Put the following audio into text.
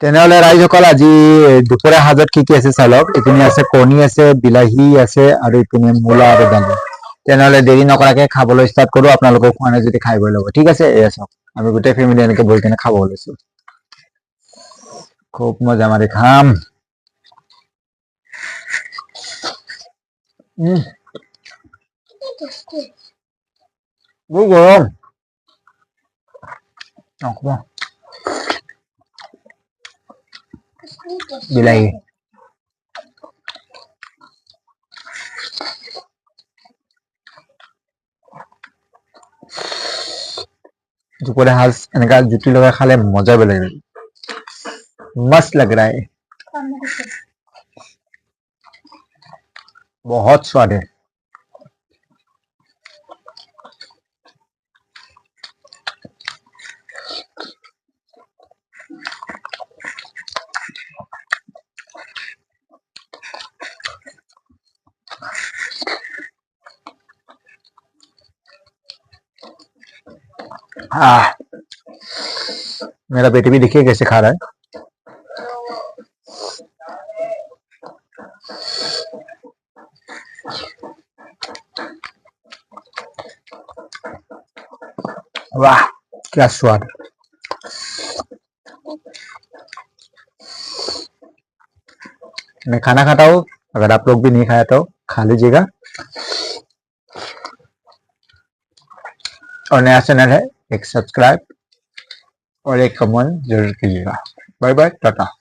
তেনেহলে ৰাইজসকল আজি দুপৰীয়া সাজত কি আছে চাই লওক। ইপিনে আছে কণী আছে, বিলাহী আছে আৰু ইপিনে মূলা আৰু দালি। তেনেহলে দেৰি নকৰাকে খাবলৈ ষ্টাৰ্ট কৰো। আপোনালোকক খোৱা নাই যদি খাই বৈ ল'ব, ঠিক আছে। এয়া চাওক, আমি গোটেই ফেমিলি এনেকে বহি কিনে খাব লৈছো। খুব মজা মাৰি খাম। বহুত গৰম। বিলাহী দুপৰীয়া সাজ এনেকা জুতি লগাই খালে মজা বেলেগ। मस्त लग रहा है, बहुत स्वाद है। मेरा बेटी भी देखिए कैसे खा रहा है। वाह क्या स्वाद। मैं खाना खाता हूँ, अगर आप लोग भी नहीं खाया तो खा लीजिएगा। और नया चैनल है, एक सब्सक्राइब और एक कमेंट जरूर कीजिएगा। Bye bye, Tata.